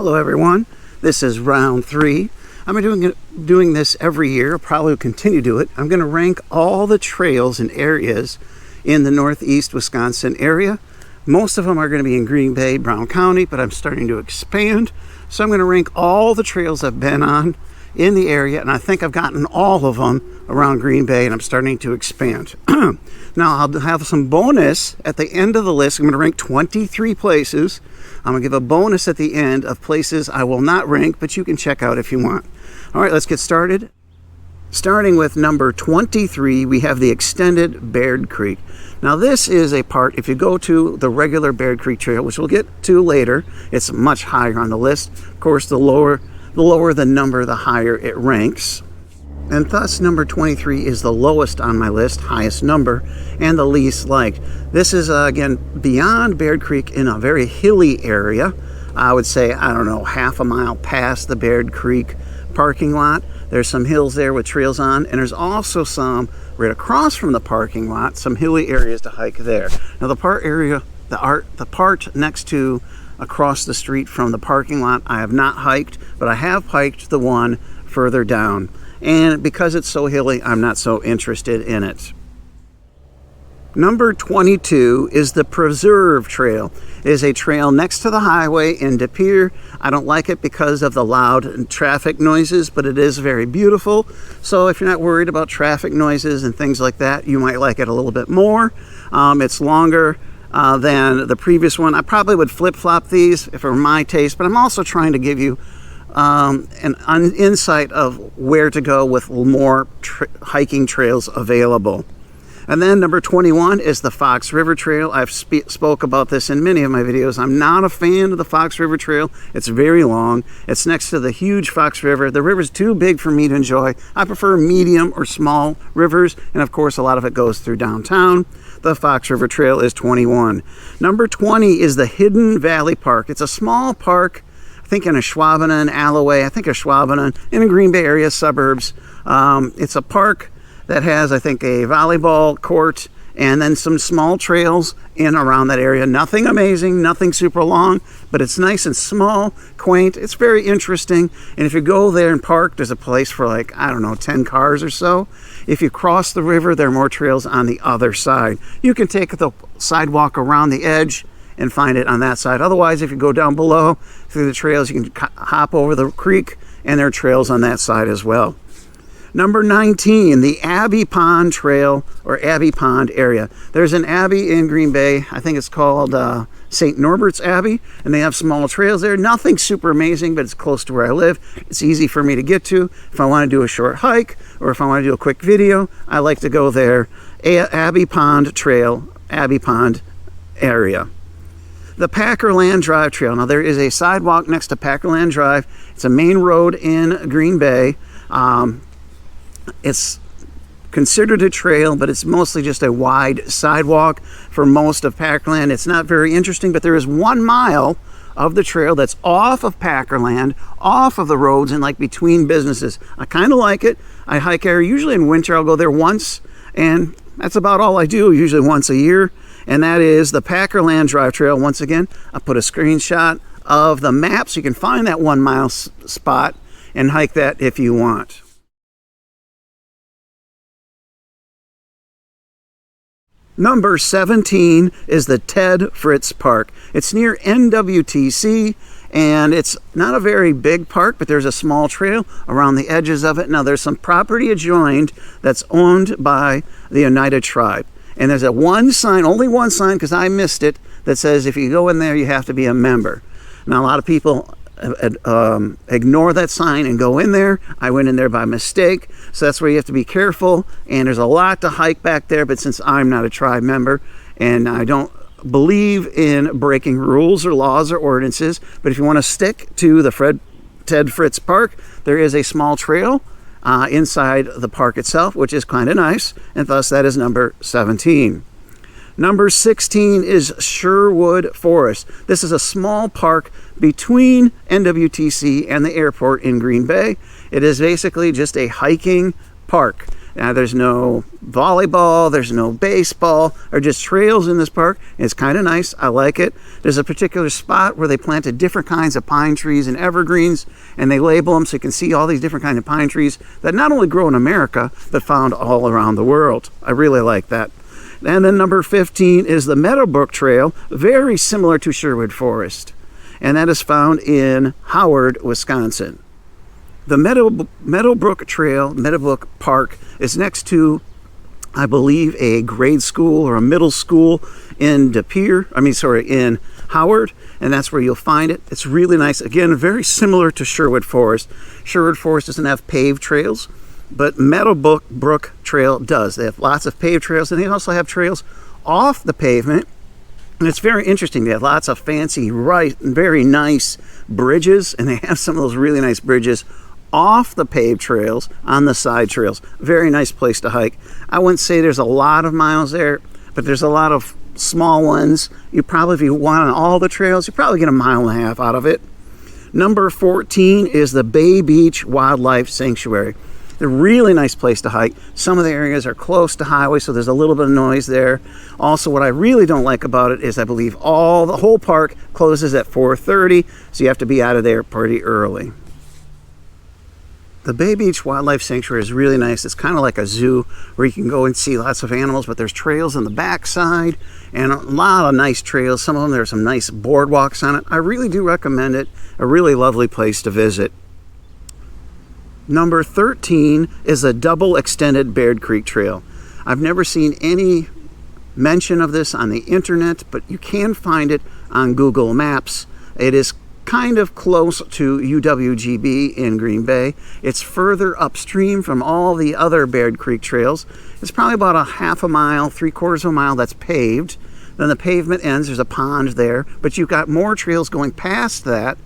Hello everyone, this is round 3. I'm doing this every year. I'll probably continue to do it. I'm going to rank all the trails and areas in the northeast Wisconsin area. Most of them are going to be in Green Bay, Brown County, but I'm starting to expand. So I'm going to rank all the trails I've been on in the area, and I think I've gotten all of them around Green Bay, and I'm starting to expand. Now I'll have some bonus at the end of the list. I'm going to rank 23 places. I'm going to give a bonus at the end of places I will not rank, but you can check out if you want. All right, let's get started. Starting with number 23, we have the extended Baird Creek. Now this is a part, if you go to the regular Baird Creek Trail, which we'll get to later, it's much higher on the list. Of course, the lower the number, the higher it ranks. And thus, number 23 is the lowest on my list, highest number, and the least liked. This is, again, beyond Baird Creek in a very hilly area. I would say, I don't know, half a mile past the Baird Creek parking lot. There's some hills there with trails on, and there's also some right across from the parking lot, some hilly areas to hike there. Now, the part next to across the street from the parking lot, I have not hiked, but I have hiked the one further down. And because it's so hilly, I'm not so interested in it. Number 22 is the Preserve Trail. It is a trail next to the highway in De Pere. I don't like it because of the loud traffic noises, but it is very beautiful. So if you're not worried about traffic noises and things like that, you might like it a little bit more. It's longer than the previous one. I probably would flip-flop these if it were my taste, but I'm also trying to give you an insight of where to go with more hiking trails available. And then number 21 is the Fox River Trail. I've spoke about this in many of my videos. I'm not a fan of the Fox River Trail. It's very long. It's next to the huge Fox River. The river's too big for me to enjoy. I prefer medium or small rivers, and of course a lot of it goes through downtown. The Fox River Trail is 21. Number 20 is the Hidden Valley Park. It's a small park, I think in a Schwabenen, Alloway, I think a Schwabenen, in a Green Bay area suburbs. It's a park that has, I think, a volleyball court and then some small trails in around that area. Nothing amazing, nothing super long, but it's nice and small, quaint. It's very interesting. And if you go there and park, there's a place for like, I don't know, 10 cars or so. If you cross the river, there are more trails on the other side. You can take the sidewalk around the edge and find it on that side. Otherwise, if you go down below through the trails, you can hop over the creek, and there are trails on that side as well. Number 19, the Abbey Pond Trail, or Abbey Pond area. There's an abbey in Green Bay. I think it's called St. Norbert's Abbey, and they have small trails there. Nothing super amazing, but it's close to where I live. It's easy for me to get to. If I want to do a short hike, or if I want to do a quick video, I like to go there. Abbey Pond Trail, Abbey Pond area. The Packerland Drive Trail. Now, there is a sidewalk next to Packerland Drive. It's a main road in Green Bay. It's considered a trail, but it's mostly just a wide sidewalk for most of Packerland. It's not very interesting, but there is 1 mile of the trail that's off of Packerland, off of the roads and like between businesses. I kind of like it. I hike there usually in winter. I'll go there once, and that's about all I do, usually once a year. And that is the Packerland Drive Trail. Once again, I put a screenshot of the map so you can find that 1 mile spot and hike that if you want. Number 17 is the Ted Fritsch Park. It's near NWTC, and it's not a very big park, but there's a small trail around the edges of it. Now, there's some property adjoined that's owned by the Oneida tribe. And there's only one sign, because I missed it, that says if you go in there, you have to be a member. Now, a lot of people ignore that sign and go in there. I went in there by mistake, so that's where you have to be careful. And there's a lot to hike back there, but since I'm not a tribe member and I don't believe in breaking rules or laws or ordinances, but if you want to stick to the Ted Fritsch Park, there is a small trail inside the park itself, which is kind of nice, and thus that is number 17. Number 16 is Sherwood Forest. This is a small park between NWTC and the airport in Green Bay. It is basically just a hiking park. There's no volleyball, there's no baseball, or just trails in this park. It's kind of nice. I like it. There's a particular spot where they planted different kinds of pine trees and evergreens, and they label them so you can see all these different kinds of pine trees that not only grow in America, but found all around the world. I really like that. And then number 15 is the Meadowbrook Trail, very similar to Sherwood Forest, and that is found in Howard, Wisconsin. The Meadowbrook Trail, Meadowbrook Park, is next to, I believe, a grade school or a middle school in in Howard, and that's where you'll find it. It's really nice. Again, very similar to Sherwood Forest. Sherwood Forest doesn't have paved trails, but Meadowbrook Trail does. They have lots of paved trails, and they also have trails off the pavement. And it's very interesting. They have lots of fancy, very nice bridges, and they have some of those really nice bridges off the paved trails on the side trails. Very nice place to hike. I wouldn't say there's a lot of miles there, but there's a lot of small ones. You probably, if you want on all the trails, you probably get a mile and a half out of it. Number 14 is the Bay Beach Wildlife Sanctuary. It's a really nice place to hike. Some of the areas are close to highway, so there's a little bit of noise there. Also, what I really don't like about it is I believe the whole park closes at 4:30, so you have to be out of there pretty early. The Bay Beach Wildlife Sanctuary is really nice. It's kind of like a zoo where you can go and see lots of animals, but there's trails on the backside and a lot of nice trails. Some of them, there's some nice boardwalks on it. I really do recommend it. A really lovely place to visit. Number 13 is a double extended Baird Creek Trail. I've never seen any mention of this on the internet, but you can find it on Google Maps. It is kind of close to UWGB in Green Bay. It's further upstream from all the other Baird Creek trails. It's probably about a half a mile, 3/4 of a mile that's paved. Then the pavement ends, there's a pond there, but you've got more trails going past that,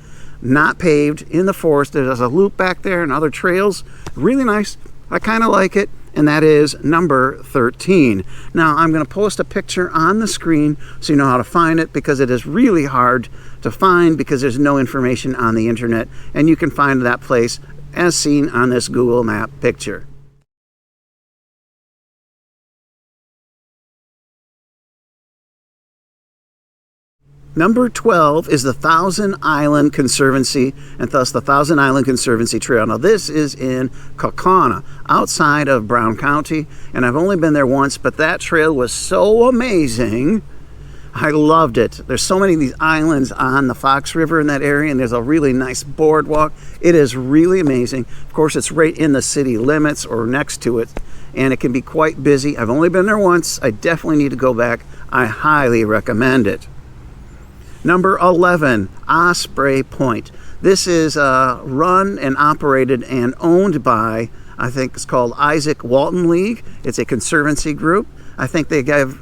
not paved, in the forest. There's a loop back there and other trails. Really nice. I kind of like it. And that is number 13. Now I'm going to post a picture on the screen so you know how to find it, because it is really hard to find because there's no information on the internet, and you can find that place as seen on this Google Map picture. Number 12 is the Thousand Island Conservancy, and thus the Thousand Island Conservancy Trail. Now this is in Kaukauna, outside of Brown County, and I've only been there once, but that trail was so amazing. I loved it. There's so many of these islands on the Fox River in that area, and there's a really nice boardwalk. It is really amazing. Of course, it's right in the city limits or next to it, and it can be quite busy. I've only been there once. I definitely need to go back. I highly recommend it. Number 11, Osprey Point. This is run and operated and owned by, I think it's called Isaac Walton League. It's a conservancy group. I think they give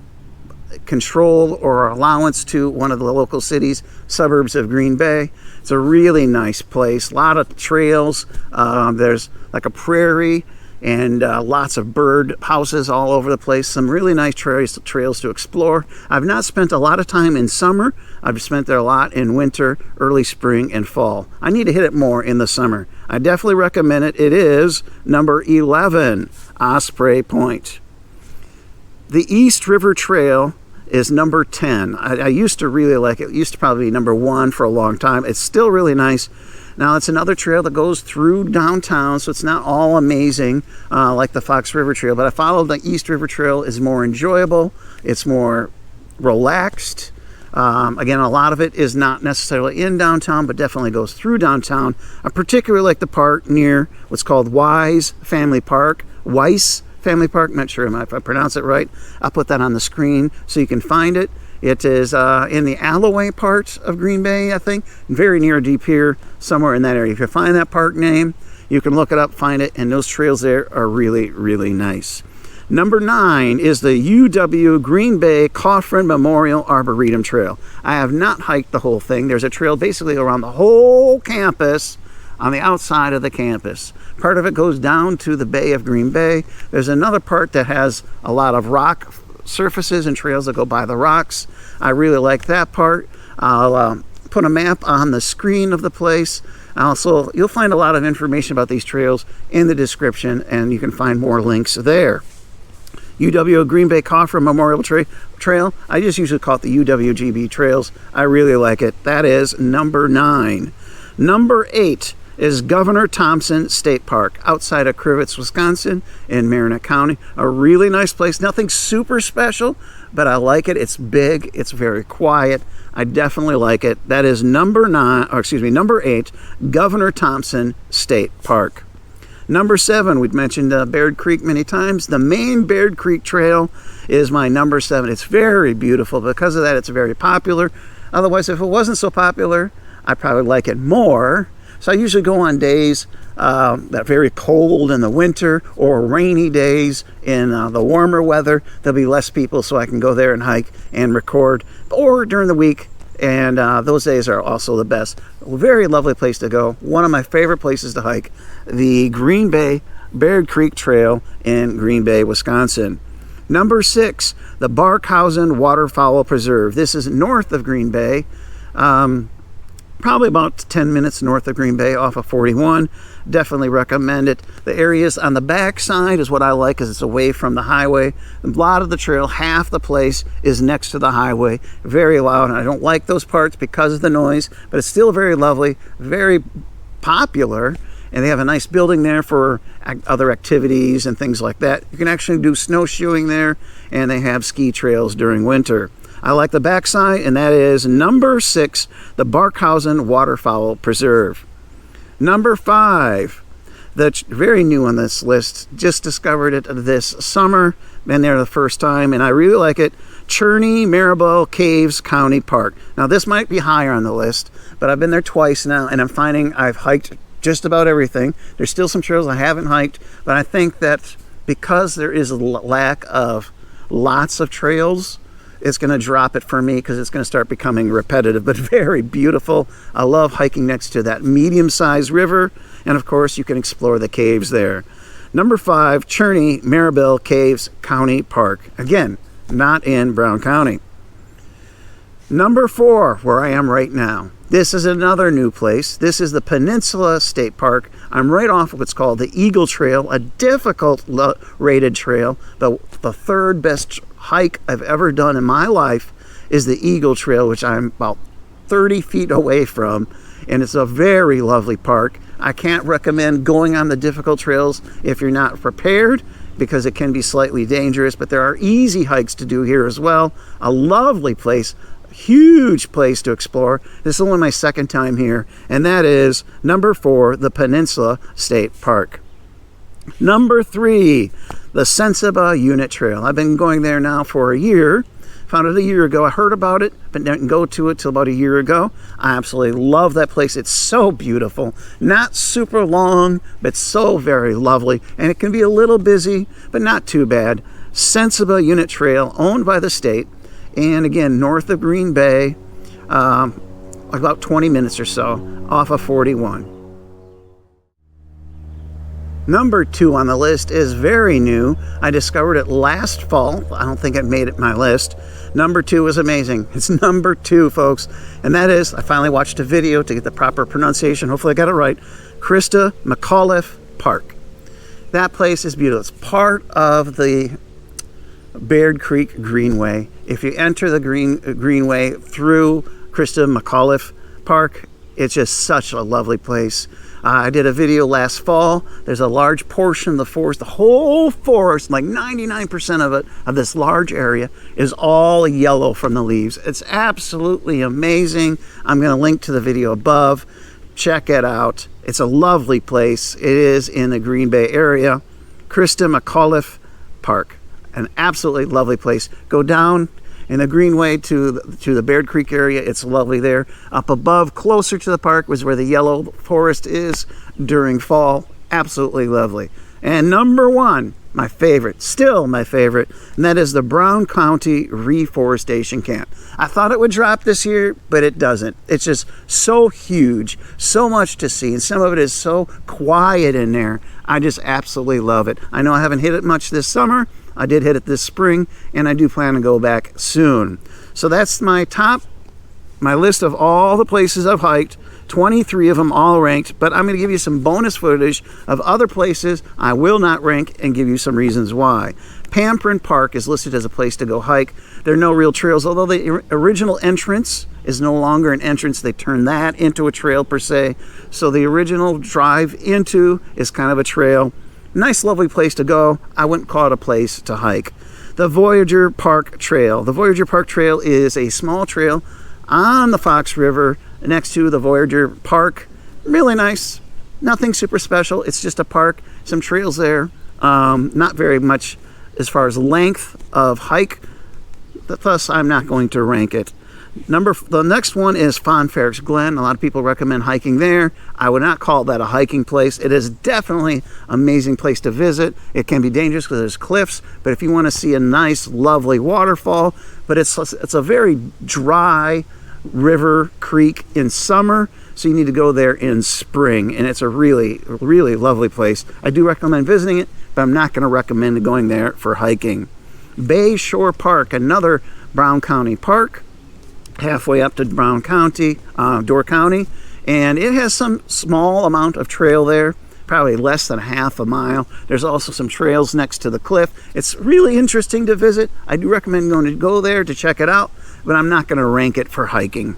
control or allowance to one of the local cities, suburbs of Green Bay. It's a really nice place. A lot of trails. There's like a prairie and lots of bird houses all over the place. Some really nice trails to explore. I've not spent a lot of time in summer. I've spent there a lot in winter, early spring, and fall. I need to hit it more in the summer. I definitely recommend it. It is number 11, Osprey Point. The East River Trail is number 10. I used to really like it. It used to probably be number 1 for a long time. It's still really nice. Now, it's another trail that goes through downtown, so it's not all amazing like the Fox River Trail, but I followed the East River Trail is more enjoyable. It's more relaxed. Again, a lot of it is not necessarily in downtown, but definitely goes through downtown. I particularly like the park near what's called Wiese Family Park. Wiese Family Park, not sure if I pronounce it right. I'll put that on the screen so you can find it. It is in the Alloway part of Green Bay, I think, very near De Pere, somewhere in that area. If you find that park name, you can look it up, find it, and those trails there are really, really nice. Number 9 is the UW Green Bay Cofrin Memorial Arboretum Trail. I have not hiked the whole thing. There's a trail basically around the whole campus on the outside of the campus. Part of it goes down to the Bay of Green Bay. There's another part that has a lot of rock surfaces and trails that go by the rocks. I really like that part. I'll put a map on the screen of the place. Also, you'll find a lot of information about these trails in the description, and you can find more links there. UW Green Bay Cofrin Memorial Trail. I just usually call it the UWGB Trails. I really like it. That is number 9. Number 8 is Governor Thompson State Park outside of Crivitz, Wisconsin in Marinette County. A really nice place. Nothing super special, but I like it. It's big. It's very quiet. I definitely like it. That is number 8, Governor Thompson State Park. Number 7, we've mentioned Baird Creek many times. The main Baird Creek Trail is my number 7. It's very beautiful. Because of that, it's very popular. Otherwise, if it wasn't so popular, I probably like it more. So I usually go on days that are very cold in the winter or rainy days in the warmer weather. There'll be less people, so I can go there and hike and record. Or during the week, and those days are also the best. A very lovely place to go. One of my favorite places to hike, the Green Bay Baird Creek Trail in Green Bay, Wisconsin. Number 6, the Barkhausen Waterfowl Preserve. This is north of Green Bay. Probably about 10 minutes north of Green Bay off of 41. Definitely recommend it. The areas on the back side is what I like, because it's away from the highway. A lot of the trail, half the place is next to the highway. Very loud, and I don't like those parts because of the noise, but it's still very lovely, very popular, and they have a nice building there for other activities and things like that. You can actually do snowshoeing there, and they have ski trails during winter. I like the backside, and that is number 6, the Barkhausen Waterfowl Preserve. Number 5, that's very new on this list. Just discovered it this summer. Been there the first time, and I really like it. Cherney Maribel Caves County Park. Now, this might be higher on the list, but I've been there twice now, and I'm finding I've hiked just about everything. There's still some trails I haven't hiked, but I think that because there is a lack of lots of trails, it's going to drop it for me because it's going to start becoming repetitive, but very beautiful. I love hiking next to that medium-sized river, and of course you can explore the caves there. Number 5, Cherney Maribel Caves County Park. Again, not in Brown County. Number 4, where I am right now. This is another new place. This is the Peninsula State Park. I'm right off of what's called the Eagle Trail, a difficult rated trail, but the third best hike I've ever done in my life is the Eagle Trail, which I'm about 30 feet away from, and it's a very lovely park. I can't recommend going on the difficult trails if you're not prepared, because it can be slightly dangerous, but there are easy hikes to do here as well. A lovely place, huge place to explore. This is only my second time here, and that is number 4, the Peninsula State Park. Number 3, the Sensiba Unit Trail. I've been going there now for a year. Found it a year ago. I heard about it, but didn't go to it till about a year ago. I absolutely love that place. It's so beautiful. Not super long, but so very lovely. And it can be a little busy, but not too bad. Sensiba Unit Trail, owned by the state. And again, north of Green Bay, about 20 minutes or so, off of 41. Number 2 on the list is very new. I discovered it last fall. I don't think it made it my list. Number 2 is amazing. It's number 2, folks. And that is, I finally watched a video to get the proper pronunciation. Hopefully I got it right. Christa McAuliffe Park. That place is beautiful. It's part of the Baird Creek Greenway. If you enter the Greenway through Christa McAuliffe Park, it's just such a lovely place. I did a video last fall. There's a large portion of the forest, the whole forest, like 99% of it, of this large area, is all yellow from the leaves. It's absolutely amazing. I'm going to link to the video above. Check it out. It's a lovely place. It is in the Green Bay area. Christa McAuliffe Park. An absolutely lovely place. Go down in the Greenway to the Baird Creek area. It's lovely there. Up above, closer to the park, was where the yellow forest is during fall. Absolutely lovely. And number 1, my favorite, still my favorite, and that is the Brown County Reforestation Camp. I thought it would drop this year, but it doesn't. It's just so huge, so much to see, and some of it is so quiet in there. I just absolutely love it. I know I haven't hit it much this summer. I did hit it this spring, and I do plan to go back soon. So that's my list of all the places I've hiked 23 of them all ranked, but I'm going to give you some bonus footage of other places I will not rank and give you some reasons why. Pamperin Park is listed as a place to go hike. There are no real trails, although the original entrance is no longer an entrance. They turned that into a trail per se. So the original drive into is kind of a trail. Nice, lovely place to go. I wouldn't call it a place to hike. The Voyager Park Trail. The Voyager Park Trail is a small trail on the Fox River next to the Voyager Park. Really nice. Nothing super special. It's just a park. Some trails there. Not very much as far as length of hike. Thus, I'm not going to rank it. The next one is Fonferek's Glen. A lot of people recommend hiking there. I would not call that a hiking place. It is definitely an amazing place to visit. It can be dangerous because there's cliffs, but if you want to see a nice, lovely waterfall, but it's a very dry river creek in summer, so you need to go there in spring, and it's a really, really lovely place. I do recommend visiting it, but I'm not going to recommend going there for hiking. Bay Shore Park, another Brown County park, halfway up to Brown County, Door County, and it has some small amount of trail there, probably less than half a mile. There's also some trails next to the cliff. It's really interesting to visit. I do recommend going to go there to check it out, but I'm not going to rank it for hiking.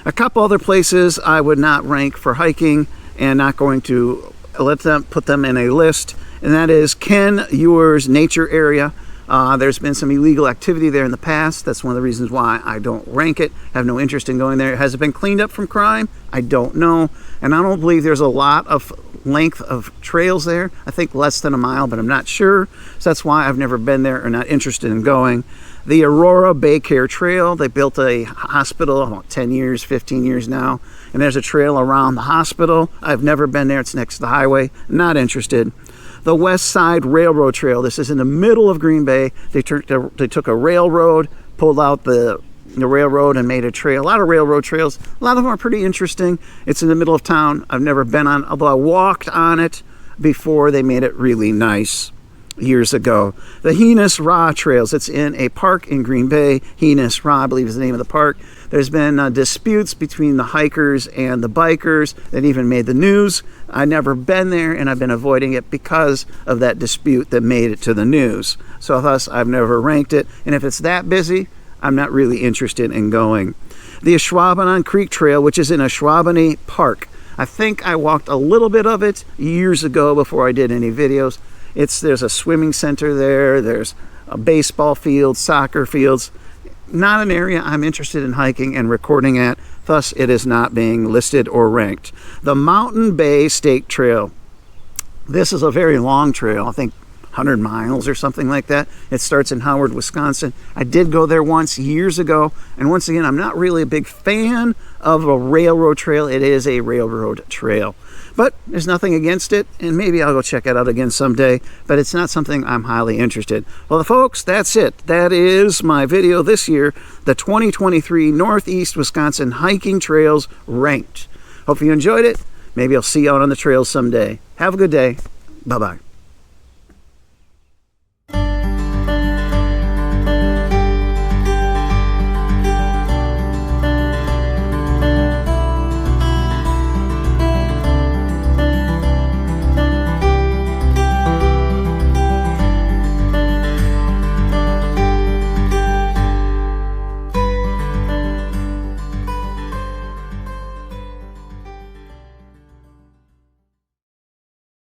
A couple other places I would not rank for hiking and not going to put them in a list, and that is Ken Ewer's nature area. There's been some illegal activity there in the past. That's one of the reasons why I don't rank it. I have no interest in going there. Has it been cleaned up from crime? I don't know. And I don't believe there's a lot of length of trails there. I think less than a mile, but I'm not sure. So that's why I've never been there or not interested in going. The Aurora BayCare Trail, they built a hospital about 10 years, 15 years now. And there's a trail around the hospital. I've never been there. It's next to the highway. Not interested. The West Side Railroad Trail. This is in the middle of Green Bay. They took a railroad, pulled out the railroad and made a trail. A lot of railroad trails. A lot of them are pretty interesting. It's in the middle of town. I've never been on, although I walked on it before they made it really nice years ago. The Nis-Ra Trails. It's in a park in Green Bay. Nis-Ra, I believe, is the name of the park. There's been disputes between the hikers and the bikers that even made the news. I've never been there, and I've been avoiding it because of that dispute that made it to the news. So thus, I've never ranked it. And if it's that busy, I'm not really interested in going. The Ashwaubenon Creek Trail, which is in Ashwaubenon Park. I think I walked a little bit of it years ago before I did any videos. There's a swimming center there. There's a baseball field, soccer fields. Not an area I'm interested in hiking and recording at, thus it is not being listed or ranked. The Mountain Bay State Trail. This is a very long trail, I think 100 miles or something like that. It starts in Howard, Wisconsin. I did go there once years ago, and once again, I'm not really a big fan of a railroad trail. It is a railroad trail. But there's nothing against it, and maybe I'll go check it out again someday, but it's not something I'm highly interested. Well, folks, that's it. That is my video this year, the 2023 Northeast Wisconsin Hiking Trails Ranked. Hope you enjoyed it. Maybe I'll see you out on the trails someday. Have a good day. Bye-bye.